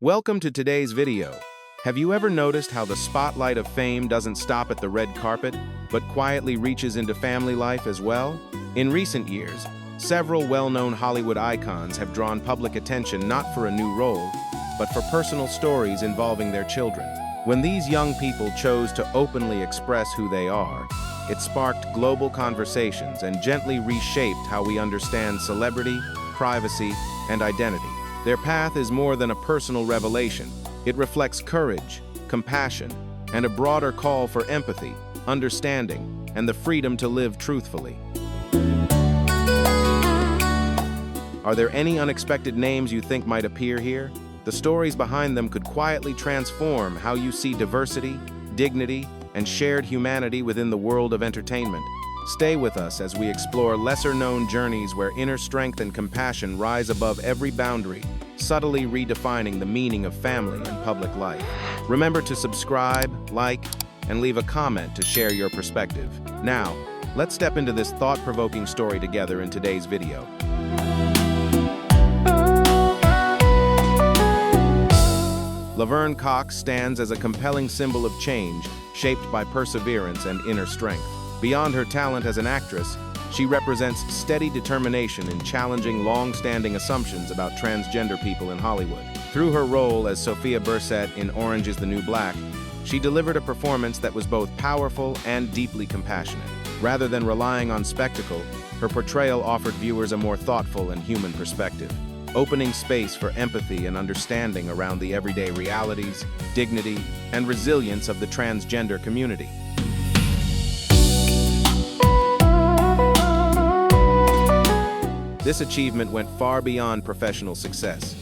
Welcome to today's video. Have you ever noticed how the spotlight of fame doesn't stop at the red carpet, but quietly reaches into family life as well? In recent years, several well-known Hollywood icons have drawn public attention not for a new role, but for personal stories involving their children. When these young people chose to openly express who they are, it sparked global conversations and gently reshaped how we understand celebrity, privacy, and identity. Their path is more than a personal revelation. It reflects courage, compassion, and a broader call for empathy, understanding, and the freedom to live truthfully. Are there any unexpected names you think might appear here? The stories behind them could quietly transform how you see diversity, dignity, and shared humanity within the world of entertainment. Stay with us as we explore lesser-known journeys where inner strength and compassion rise above every boundary, subtly redefining the meaning of family and public life. Remember to subscribe, like, and leave a comment to share your perspective. Now, let's step into this thought-provoking story together in today's video. Laverne Cox stands as a compelling symbol of change, shaped by perseverance and inner strength. Beyond her talent as an actress, she represents steady determination in challenging long-standing assumptions about transgender people in Hollywood. Through her role as Sophia Bursett in Orange is the New Black, she delivered a performance that was both powerful and deeply compassionate. Rather than relying on spectacle, her portrayal offered viewers a more thoughtful and human perspective, opening space for empathy and understanding around the everyday realities, dignity, and resilience of the transgender community. This achievement went far beyond professional success.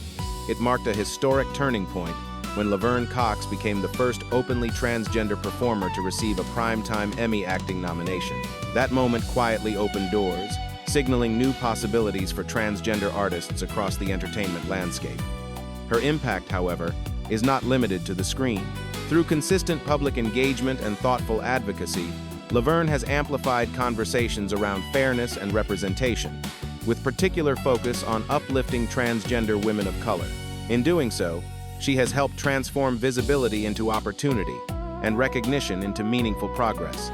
It marked a historic turning point when Laverne Cox became the first openly transgender performer to receive a Primetime Emmy acting nomination. That moment quietly opened doors, signaling new possibilities for transgender artists across the entertainment landscape. Her impact, however, is not limited to the screen. Through consistent public engagement and thoughtful advocacy, Laverne has amplified conversations around fairness and representation, with particular focus on uplifting transgender women of color. In doing so, she has helped transform visibility into opportunity and recognition into meaningful progress.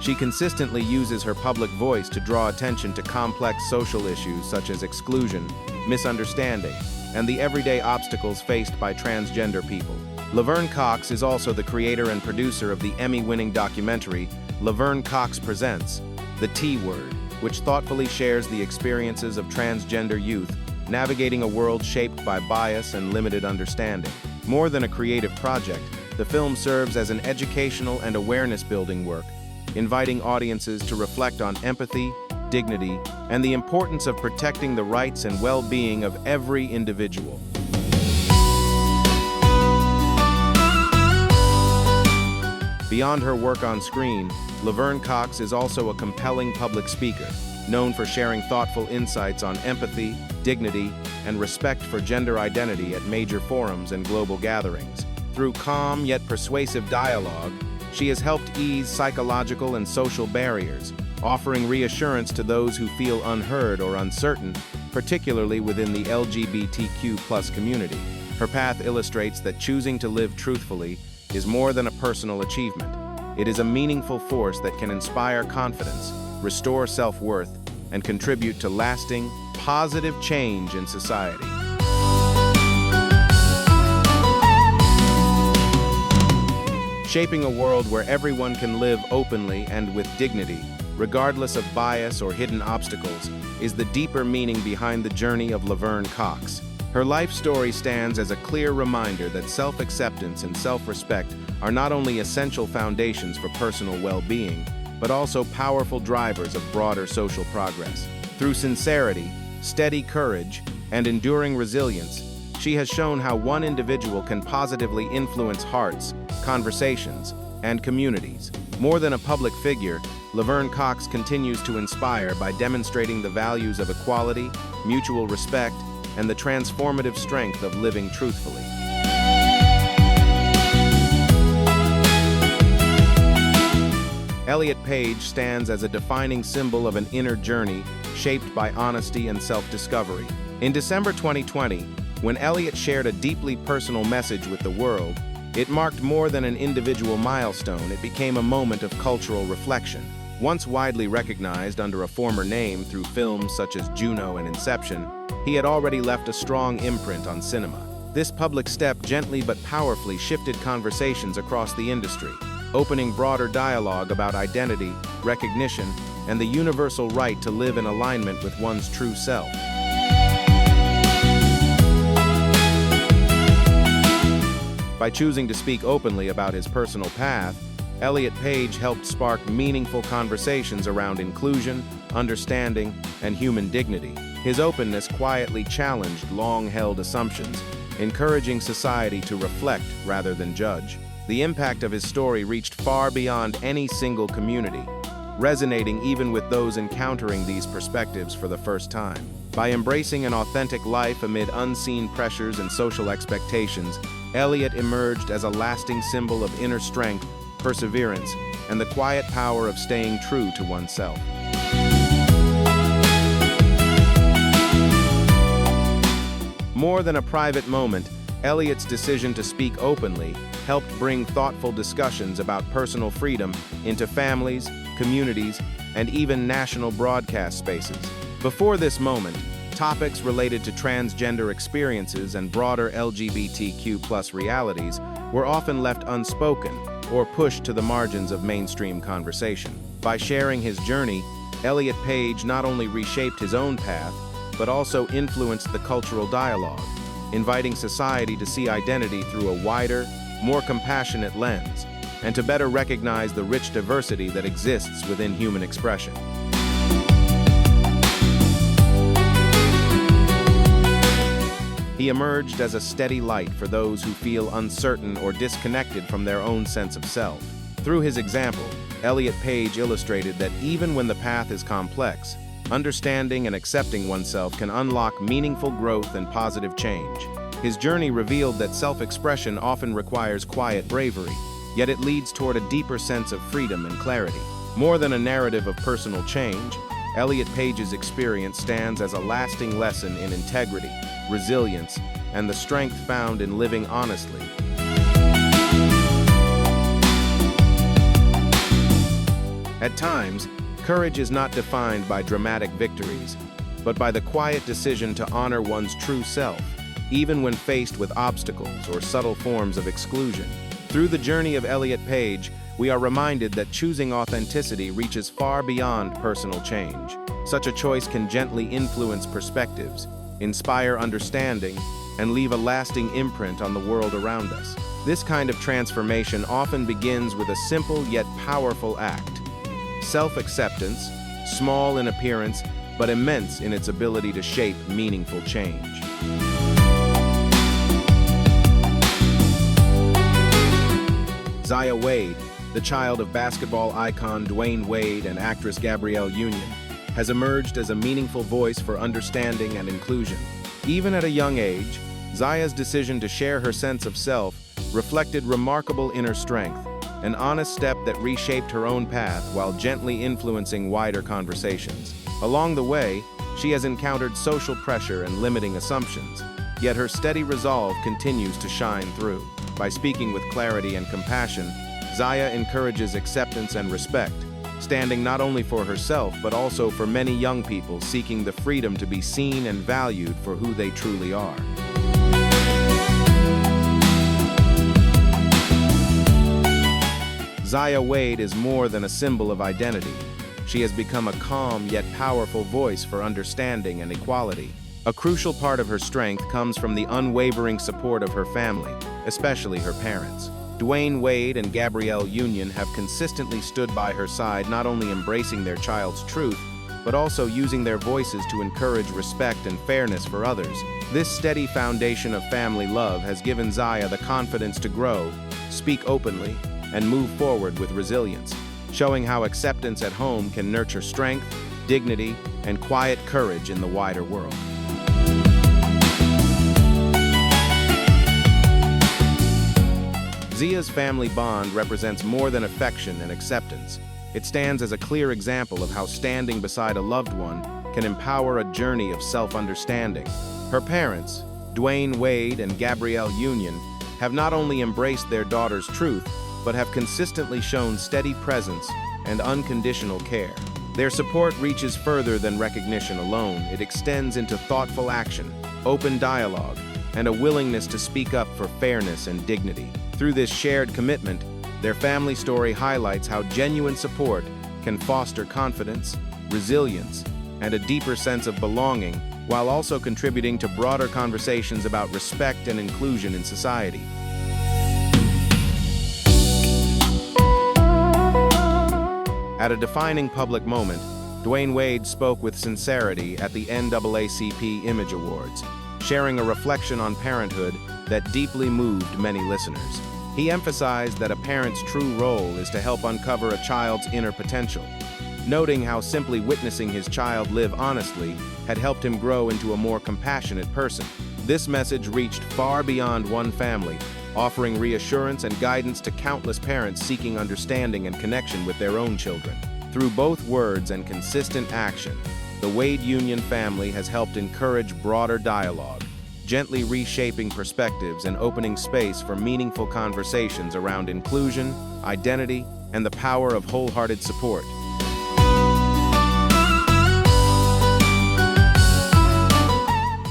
She consistently uses her public voice to draw attention to complex social issues such as exclusion, misunderstanding, and the everyday obstacles faced by transgender people. Laverne Cox is also the creator and producer of the Emmy-winning documentary Laverne Cox Presents: The T-Word, which thoughtfully shares the experiences of transgender youth navigating a world shaped by bias and limited understanding. More than a creative project, the film serves as an educational and awareness-building work, inviting audiences to reflect on empathy, dignity, and the importance of protecting the rights and well-being of every individual. Beyond her work on screen, Laverne Cox is also a compelling public speaker, known for sharing thoughtful insights on empathy, dignity, and respect for gender identity at major forums and global gatherings. Through calm yet persuasive dialogue, she has helped ease psychological and social barriers, offering reassurance to those who feel unheard or uncertain, particularly within the LGBTQ+ community. Her path illustrates that choosing to live truthfully is more than a personal achievement. It is a meaningful force that can inspire confidence, restore self-worth, and contribute to lasting, positive change in society. Shaping a world where everyone can live openly and with dignity, regardless of bias or hidden obstacles, is the deeper meaning behind the journey of Laverne Cox. Her life story stands as a clear reminder that self-acceptance and self-respect are not only essential foundations for personal well-being, but also powerful drivers of broader social progress. Through sincerity, steady courage, and enduring resilience, she has shown how one individual can positively influence hearts, conversations, and communities. More than a public figure, Laverne Cox continues to inspire by demonstrating the values of equality, mutual respect, and the transformative strength of living truthfully. Elliot Page stands as a defining symbol of an inner journey shaped by honesty and self-discovery. In December 2020, when Elliot shared a deeply personal message with the world, it marked more than an individual milestone. It became a moment of cultural reflection. Once widely recognized under a former name through films such as Juno and Inception, he had already left a strong imprint on cinema. This public step gently but powerfully shifted conversations across the industry, opening broader dialogue about identity, recognition, and the universal right to live in alignment with one's true self. By choosing to speak openly about his personal path, Elliot Page helped spark meaningful conversations around inclusion, understanding, and human dignity. His openness quietly challenged long-held assumptions, encouraging society to reflect rather than judge. The impact of his story reached far beyond any single community, resonating even with those encountering these perspectives for the first time. By embracing an authentic life amid unseen pressures and social expectations, Elliot emerged as a lasting symbol of inner strength, perseverance, and the quiet power of staying true to oneself. More than a private moment, Elliot's decision to speak openly helped bring thoughtful discussions about personal freedom into families, communities, and even national broadcast spaces. Before this moment, topics related to transgender experiences and broader LGBTQ+ realities were often left unspoken or pushed to the margins of mainstream conversation. By sharing his journey, Elliot Page not only reshaped his own path, but also influenced the cultural dialogue, inviting society to see identity through a wider, more compassionate lens, and to better recognize the rich diversity that exists within human expression. He emerged as a steady light for those who feel uncertain or disconnected from their own sense of self. Through his example, Elliot Page illustrated that even when the path is complex, understanding and accepting oneself can unlock meaningful growth and positive change. His journey revealed that self-expression often requires quiet bravery, yet it leads toward a deeper sense of freedom and clarity. More than a narrative of personal change, Elliot Page's experience stands as a lasting lesson in integrity, resilience, and the strength found in living honestly. At times, courage is not defined by dramatic victories, but by the quiet decision to honor one's true self, even when faced with obstacles or subtle forms of exclusion. Through the journey of Elliot Page, we are reminded that choosing authenticity reaches far beyond personal change. Such a choice can gently influence perspectives, inspire understanding, and leave a lasting imprint on the world around us. This kind of transformation often begins with a simple yet powerful act: self-acceptance, small in appearance, but immense in its ability to shape meaningful change. Zaya Wade, the child of basketball icon Dwayne Wade and actress Gabrielle Union, has emerged as a meaningful voice for understanding and inclusion. Even at a young age, Zaya's decision to share her sense of self reflected remarkable inner strength, an honest step that reshaped her own path while gently influencing wider conversations. Along the way, she has encountered social pressure and limiting assumptions, yet her steady resolve continues to shine through. By speaking with clarity and compassion, Zaya encourages acceptance and respect, standing not only for herself but also for many young people seeking the freedom to be seen and valued for who they truly are. Zaya Wade is more than a symbol of identity. She has become a calm yet powerful voice for understanding and equality. A crucial part of her strength comes from the unwavering support of her family, especially her parents. Dwayne Wade and Gabrielle Union have consistently stood by her side, not only embracing their child's truth, but also using their voices to encourage respect and fairness for others. This steady foundation of family love has given Zaya the confidence to grow, speak openly, and move forward with resilience, showing how acceptance at home can nurture strength, dignity, and quiet courage in the wider world. Zaya's family bond represents more than affection and acceptance. It stands as a clear example of how standing beside a loved one can empower a journey of self-understanding. Her parents, Dwayne Wade and Gabrielle Union, have not only embraced their daughter's truth, but have consistently shown steady presence and unconditional care. Their support reaches further than recognition alone. It extends into thoughtful action, open dialogue, and a willingness to speak up for fairness and dignity. Through this shared commitment, their family story highlights how genuine support can foster confidence, resilience, and a deeper sense of belonging, while also contributing to broader conversations about respect and inclusion in society. At a defining public moment, Dwayne Wade spoke with sincerity at the NAACP Image Awards, sharing a reflection on parenthood that deeply moved many listeners. He emphasized that a parent's true role is to help uncover a child's inner potential, noting how simply witnessing his child live honestly had helped him grow into a more compassionate person. This message reached far beyond one family, offering reassurance and guidance to countless parents seeking understanding and connection with their own children. Through both words and consistent action, the Wade Union family has helped encourage broader dialogue, gently reshaping perspectives and opening space for meaningful conversations around inclusion, identity, and the power of wholehearted support.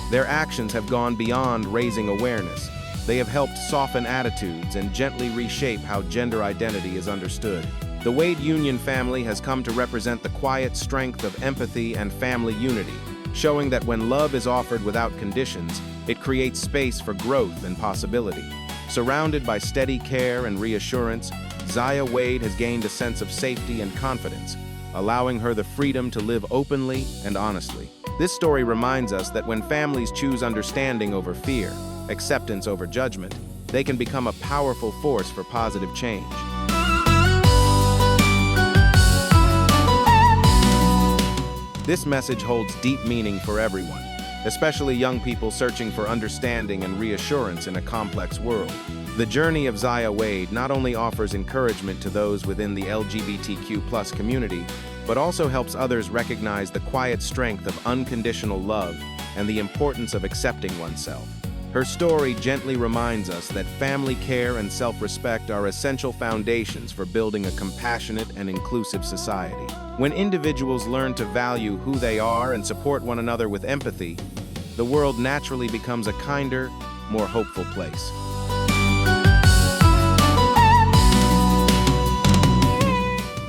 Their actions have gone beyond raising awareness. They have helped soften attitudes and gently reshape how gender identity is understood. The Wade Union family has come to represent the quiet strength of empathy and family unity, showing that when love is offered without conditions, it creates space for growth and possibility. Surrounded by steady care and reassurance, Zaya Wade has gained a sense of safety and confidence, allowing her the freedom to live openly and honestly. This story reminds us that when families choose understanding over fear, acceptance over judgment, they can become a powerful force for positive change. This message holds deep meaning for everyone, especially young people searching for understanding and reassurance in a complex world. The journey of Zaya Wade not only offers encouragement to those within the LGBTQ+ community, but also helps others recognize the quiet strength of unconditional love and the importance of accepting oneself. Her story gently reminds us that family care and self-respect are essential foundations for building a compassionate and inclusive society. When individuals learn to value who they are and support one another with empathy, the world naturally becomes a kinder, more hopeful place.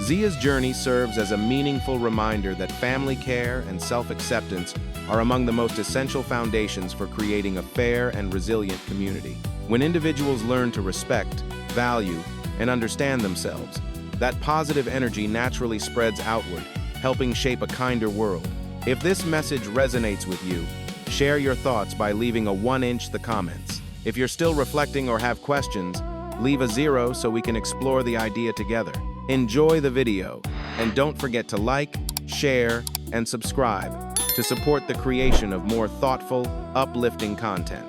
Zia's journey serves as a meaningful reminder that family care and self-acceptance are among the most essential foundations for creating a fair and resilient community. When individuals learn to respect, value, and understand themselves, that positive energy naturally spreads outward, helping shape a kinder world. If this message resonates with you, share your thoughts by leaving a 1-inch the comments. If you're still reflecting or have questions, leave a 0 so we can explore the idea together. Enjoy the video, and don't forget to like, share, and subscribe to support the creation of more thoughtful, uplifting content.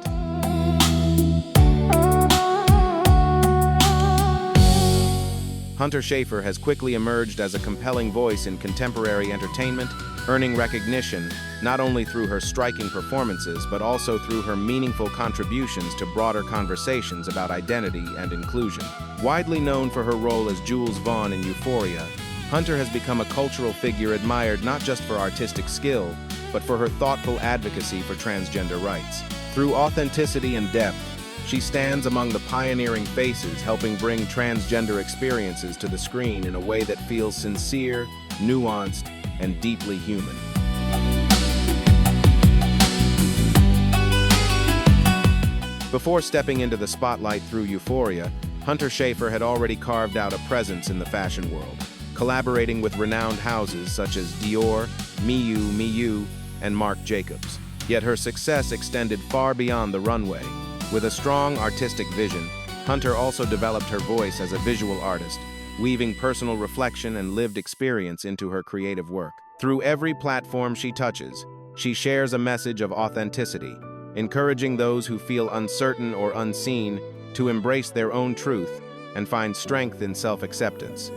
Hunter Schafer has quickly emerged as a compelling voice in contemporary entertainment, earning recognition not only through her striking performances, but also through her meaningful contributions to broader conversations about identity and inclusion. Widely known for her role as Jules Vaughn in Euphoria, Hunter has become a cultural figure admired not just for artistic skill, but for her thoughtful advocacy for transgender rights. Through authenticity and depth, she stands among the pioneering faces helping bring transgender experiences to the screen in a way that feels sincere, nuanced, and deeply human. Before stepping into the spotlight through Euphoria, Hunter Schafer had already carved out a presence in the fashion world, collaborating with renowned houses such as Dior, Miu, and Marc Jacobs. Yet her success extended far beyond the runway. With a strong artistic vision, Hunter also developed her voice as a visual artist, weaving personal reflection and lived experience into her creative work. Through every platform she touches, she shares a message of authenticity, encouraging those who feel uncertain or unseen to embrace their own truth and find strength in self-acceptance.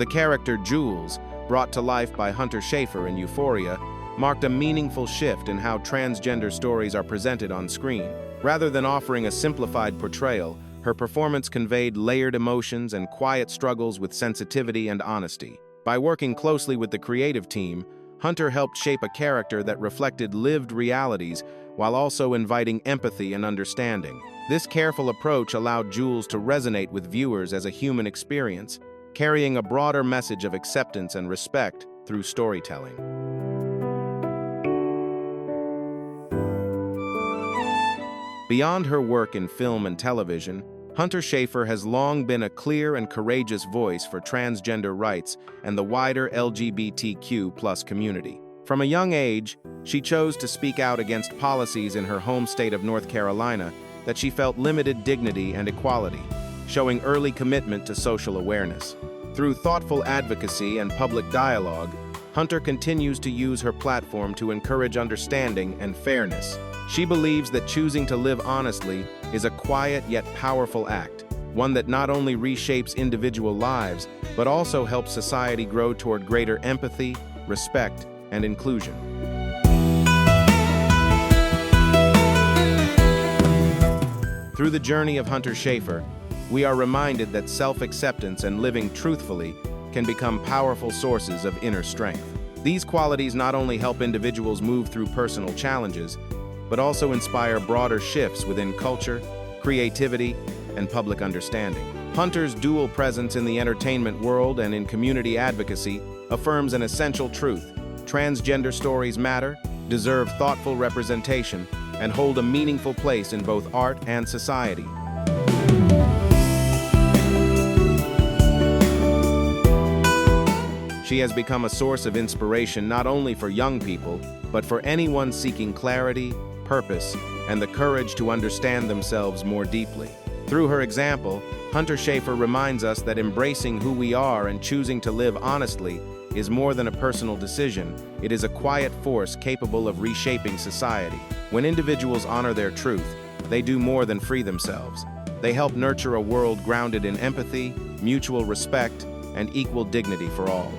The character Jules, brought to life by Hunter Schafer in Euphoria, marked a meaningful shift in how transgender stories are presented on screen. Rather than offering a simplified portrayal, her performance conveyed layered emotions and quiet struggles with sensitivity and honesty. By working closely with the creative team, Hunter helped shape a character that reflected lived realities while also inviting empathy and understanding. This careful approach allowed Jules to resonate with viewers as a human experience, carrying a broader message of acceptance and respect through storytelling. Beyond her work in film and television, Hunter Schafer has long been a clear and courageous voice for transgender rights and the wider LGBTQ+ community. From a young age, she chose to speak out against policies in her home state of North Carolina that she felt limited dignity and equality, showing early commitment to social awareness. Through thoughtful advocacy and public dialogue, Hunter continues to use her platform to encourage understanding and fairness. She believes that choosing to live honestly is a quiet yet powerful act, one that not only reshapes individual lives, but also helps society grow toward greater empathy, respect, and inclusion. Through the journey of Hunter Schafer, we are reminded that self-acceptance and living truthfully can become powerful sources of inner strength. These qualities not only help individuals move through personal challenges, but also inspire broader shifts within culture, creativity, and public understanding. Hunter's dual presence in the entertainment world and in community advocacy affirms an essential truth: transgender stories matter, deserve thoughtful representation, and hold a meaningful place in both art and society. She has become a source of inspiration not only for young people, but for anyone seeking clarity, purpose, and the courage to understand themselves more deeply. Through her example, Hunter Schafer reminds us that embracing who we are and choosing to live honestly is more than a personal decision. It is a quiet force capable of reshaping society. When individuals honor their truth, they do more than free themselves. They help nurture a world grounded in empathy, mutual respect, and equal dignity for all.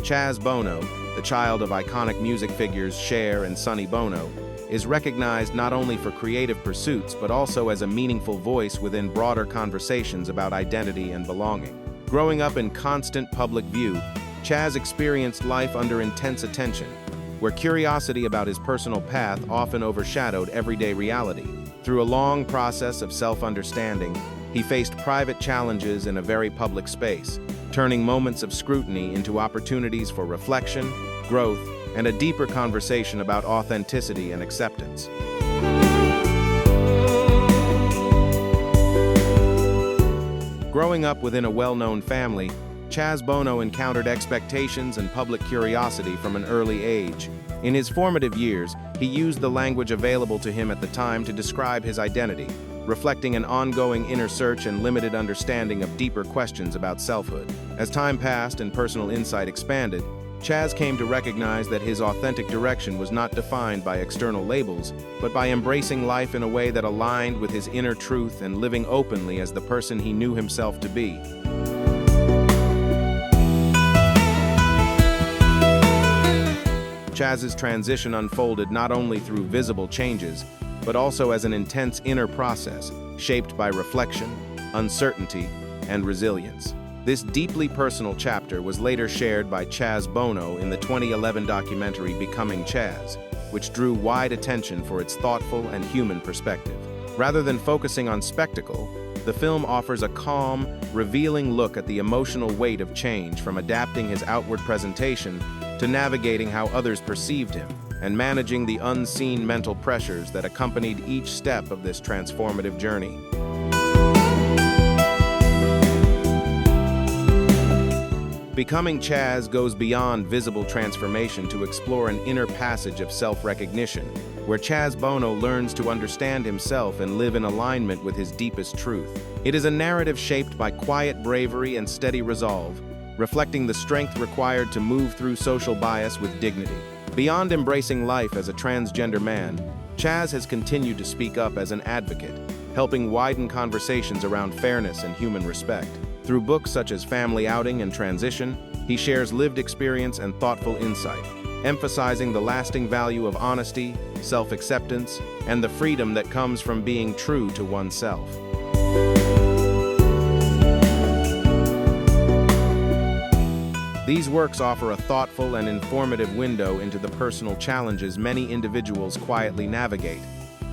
Chaz Bono, the child of iconic music figures Cher and Sonny Bono, is recognized not only for creative pursuits but also as a meaningful voice within broader conversations about identity and belonging. Growing up in constant public view, Chaz experienced life under intense attention, where curiosity about his personal path often overshadowed everyday reality. Through a long process of self-understanding, he faced private challenges in a very public space, turning moments of scrutiny into opportunities for reflection, growth, and a deeper conversation about authenticity and acceptance. Growing up within a well-known family, Chaz Bono encountered expectations and public curiosity from an early age. In his formative years, he used the language available to him at the time to describe his identity, reflecting an ongoing inner search and limited understanding of deeper questions about selfhood. As time passed and personal insight expanded, Chaz came to recognize that his authentic direction was not defined by external labels, but by embracing life in a way that aligned with his inner truth and living openly as the person he knew himself to be. Chaz's transition unfolded not only through visible changes, but also as an intense inner process, shaped by reflection, uncertainty, and resilience. This deeply personal chapter was later shared by Chaz Bono in the 2011 documentary Becoming Chaz, which drew wide attention for its thoughtful and human perspective. Rather than focusing on spectacle, the film offers a calm, revealing look at the emotional weight of change, from adapting his outward presentation to navigating how others perceived him and managing the unseen mental pressures that accompanied each step of this transformative journey. Becoming Chaz goes beyond visible transformation to explore an inner passage of self-recognition, where Chaz Bono learns to understand himself and live in alignment with his deepest truth. It is a narrative shaped by quiet bravery and steady resolve, reflecting the strength required to move through social bias with dignity. Beyond embracing life as a transgender man, Chaz has continued to speak up as an advocate, helping widen conversations around fairness and human respect. Through books such as Family Outing and Transition, he shares lived experience and thoughtful insight, emphasizing the lasting value of honesty, self-acceptance, and the freedom that comes from being true to oneself. These works offer a thoughtful and informative window into the personal challenges many individuals quietly navigate,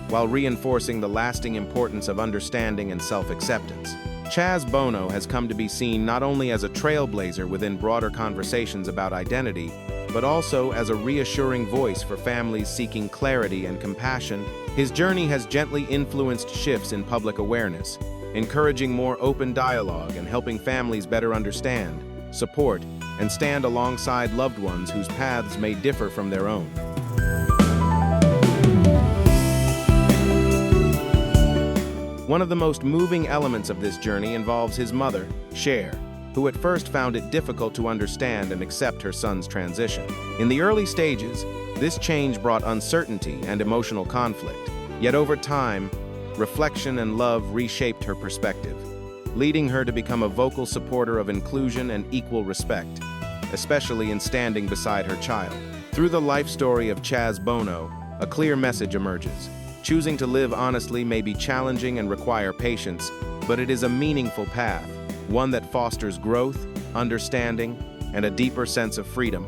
while reinforcing the lasting importance of understanding and self-acceptance. Chaz Bono has come to be seen not only as a trailblazer within broader conversations about identity, but also as a reassuring voice for families seeking clarity and compassion. His journey has gently influenced shifts in public awareness, encouraging more open dialogue and helping families better understand, support, and stand alongside loved ones whose paths may differ from their own. One of the most moving elements of this journey involves his mother, Cher, who at first found it difficult to understand and accept her son's transition. In the early stages, this change brought uncertainty and emotional conflict. Yet over time, reflection and love reshaped her perspective, leading her to become a vocal supporter of inclusion and equal respect, especially in standing beside her child. Through the life story of Chaz Bono, a clear message emerges. Choosing to live honestly may be challenging and require patience, but it is a meaningful path, one that fosters growth, understanding, and a deeper sense of freedom.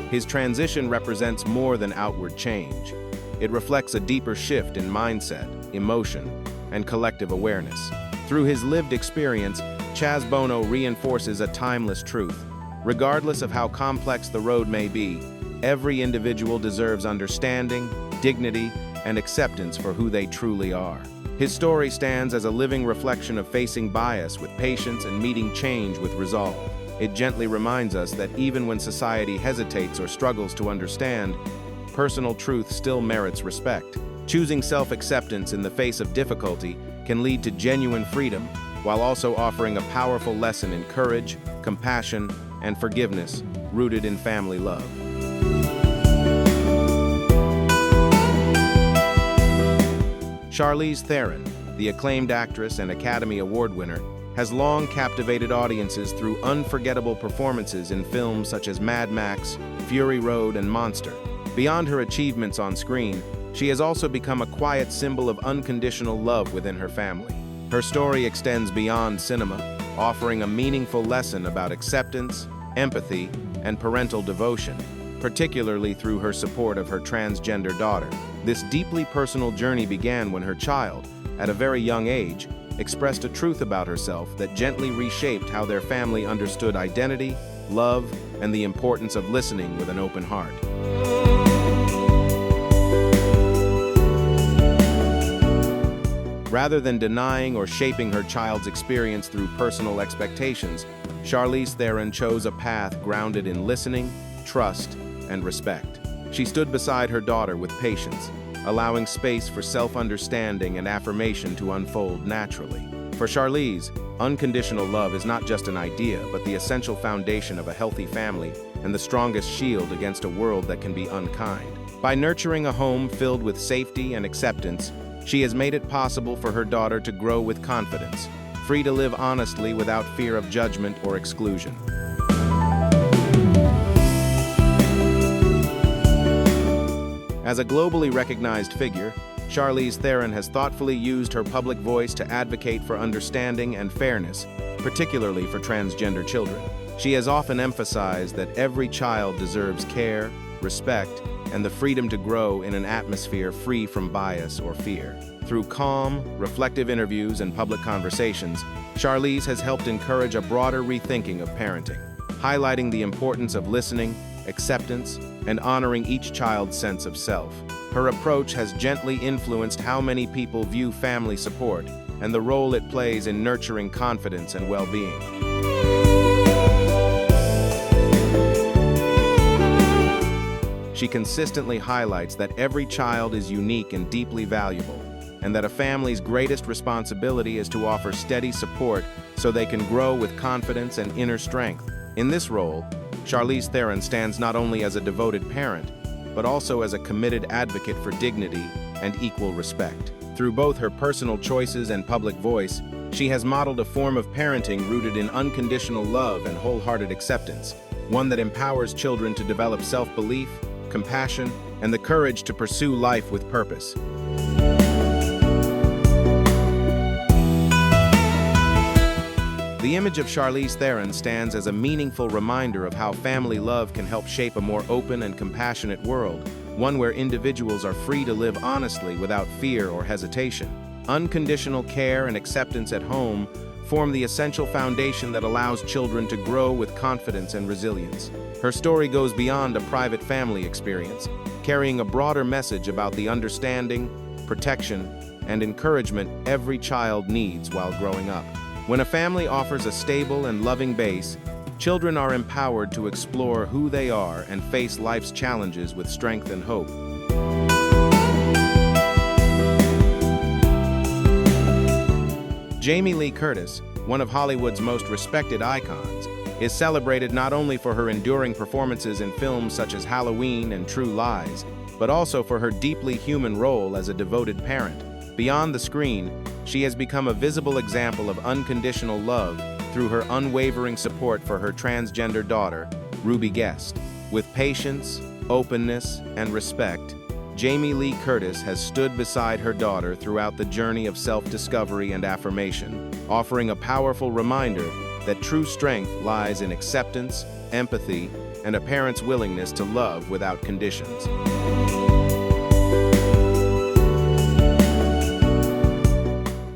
His transition represents more than outward change. It reflects a deeper shift in mindset, emotion, and collective awareness. Through his lived experience, Chaz Bono reinforces a timeless truth. Regardless of how complex the road may be, every individual deserves understanding, dignity, and acceptance for who they truly are. His story stands as a living reflection of facing bias with patience and meeting change with resolve. It gently reminds us that even when society hesitates or struggles to understand, personal truth still merits respect. Choosing self-acceptance in the face of difficulty can lead to genuine freedom, while also offering a powerful lesson in courage, compassion, and forgiveness rooted in family love. Charlize Theron, the acclaimed actress and Academy Award winner, has long captivated audiences through unforgettable performances in films such as Mad Max, Fury Road, and Monster. Beyond her achievements on screen, she has also become a quiet symbol of unconditional love within her family. Her story extends beyond cinema, offering a meaningful lesson about acceptance, empathy, and parental devotion, particularly through her support of her transgender daughter. This deeply personal journey began when her child, at a very young age, expressed a truth about herself that gently reshaped how their family understood identity, love, and the importance of listening with an open heart. Rather than denying or shaping her child's experience through personal expectations, Charlize Theron chose a path grounded in listening, trust, and respect. She stood beside her daughter with patience, allowing space for self-understanding and affirmation to unfold naturally. For Charlize, unconditional love is not just an idea, but the essential foundation of a healthy family and the strongest shield against a world that can be unkind. By nurturing a home filled with safety and acceptance, she has made it possible for her daughter to grow with confidence, free to live honestly without fear of judgment or exclusion. As a globally recognized figure, Charlize Theron has thoughtfully used her public voice to advocate for understanding and fairness, particularly for transgender children. She has often emphasized that every child deserves care, respect, and the freedom to grow in an atmosphere free from bias or fear. Through calm, reflective interviews and public conversations, Charlize has helped encourage a broader rethinking of parenting, highlighting the importance of listening, acceptance, and honoring each child's sense of self. Her approach has gently influenced how many people view family support and the role it plays in nurturing confidence and well-being. She consistently highlights that every child is unique and deeply valuable, and that a family's greatest responsibility is to offer steady support so they can grow with confidence and inner strength. In this role, Charlize Theron stands not only as a devoted parent, but also as a committed advocate for dignity and equal respect. Through both her personal choices and public voice, she has modeled a form of parenting rooted in unconditional love and wholehearted acceptance, one that empowers children to develop self-belief, compassion, and the courage to pursue life with purpose. The image of Charlize Theron stands as a meaningful reminder of how family love can help shape a more open and compassionate world, one where individuals are free to live honestly without fear or hesitation. Unconditional care and acceptance at home form the essential foundation that allows children to grow with confidence and resilience. Her story goes beyond a private family experience, carrying a broader message about the understanding, protection, and encouragement every child needs while growing up. When a family offers a stable and loving base, children are empowered to explore who they are and face life's challenges with strength and hope. Jamie Lee Curtis, one of Hollywood's most respected icons, is celebrated not only for her enduring performances in films such as Halloween and True Lies, but also for her deeply human role as a devoted parent. Beyond the screen, she has become a visible example of unconditional love through her unwavering support for her transgender daughter, Ruby Guest. With patience, openness, and respect, Jamie Lee Curtis has stood beside her daughter throughout the journey of self-discovery and affirmation, offering a powerful reminder that true strength lies in acceptance, empathy, and a parent's willingness to love without conditions.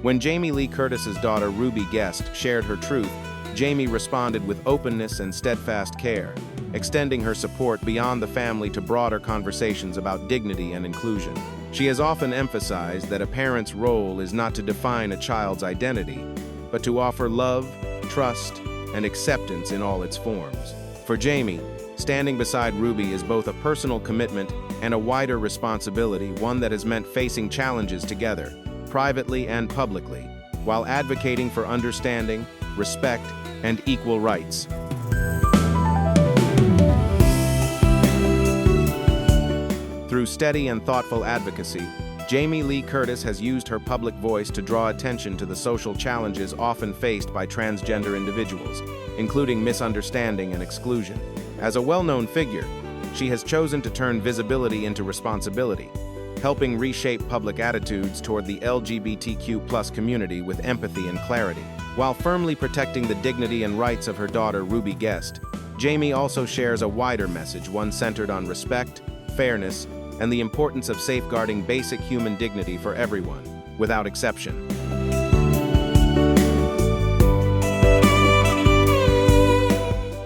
When Jamie Lee Curtis's daughter Ruby Guest shared her truth, Jamie responded with openness and steadfast care, extending her support beyond the family to broader conversations about dignity and inclusion. She has often emphasized that a parent's role is not to define a child's identity, but to offer love, trust, and acceptance in all its forms. For Jamie, standing beside Ruby is both a personal commitment and a wider responsibility, one that has meant facing challenges together, privately and publicly, while advocating for understanding, respect, and equal rights. Through steady and thoughtful advocacy, Jamie Lee Curtis has used her public voice to draw attention to the social challenges often faced by transgender individuals, including misunderstanding and exclusion. As a well-known figure, she has chosen to turn visibility into responsibility, helping reshape public attitudes toward the LGBTQ+ community with empathy and clarity. While firmly protecting the dignity and rights of her daughter Ruby Guest, Jamie also shares a wider message, one centered on respect, fairness, and the importance of safeguarding basic human dignity for everyone, without exception.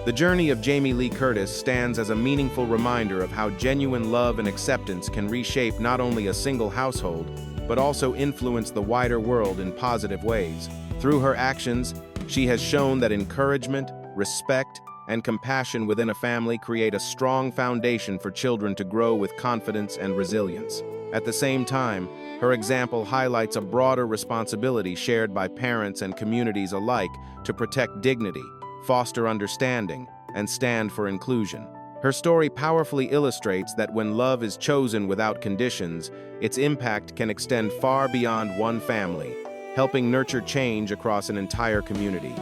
The journey of Jamie Lee Curtis stands as a meaningful reminder of how genuine love and acceptance can reshape not only a single household, but also influence the wider world in positive ways. Through her actions, she has shown that encouragement, respect, and compassion within a family create a strong foundation for children to grow with confidence and resilience. At the same time, her example highlights a broader responsibility shared by parents and communities alike to protect dignity, foster understanding, and stand for inclusion. Her story powerfully illustrates that when love is chosen without conditions, its impact can extend far beyond one family, helping nurture change across an entire community.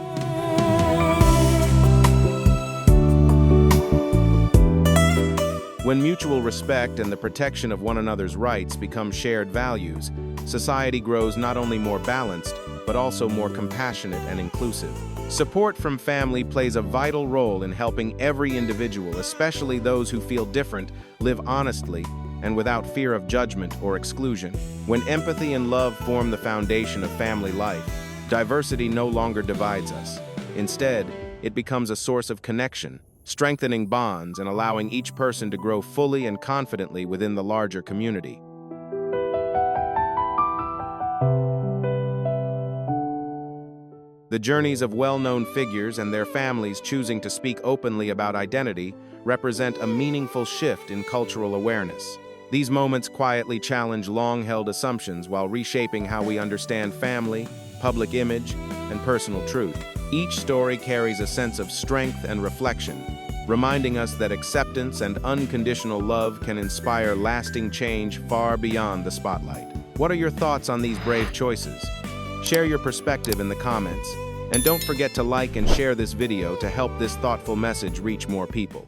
When mutual respect and the protection of one another's rights become shared values, society grows not only more balanced, but also more compassionate and inclusive. Support from family plays a vital role in helping every individual, especially those who feel different, live honestly and without fear of judgment or exclusion. When empathy and love form the foundation of family life, diversity no longer divides us. Instead, it becomes a source of connection, strengthening bonds and allowing each person to grow fully and confidently within the larger community. The journeys of well-known figures and their families choosing to speak openly about identity represent a meaningful shift in cultural awareness. These moments quietly challenge long-held assumptions while reshaping how we understand family, public image, and personal truth. Each story carries a sense of strength and reflection, reminding us that acceptance and unconditional love can inspire lasting change far beyond the spotlight. What are your thoughts on these brave choices? Share your perspective in the comments, and don't forget to like and share this video to help this thoughtful message reach more people.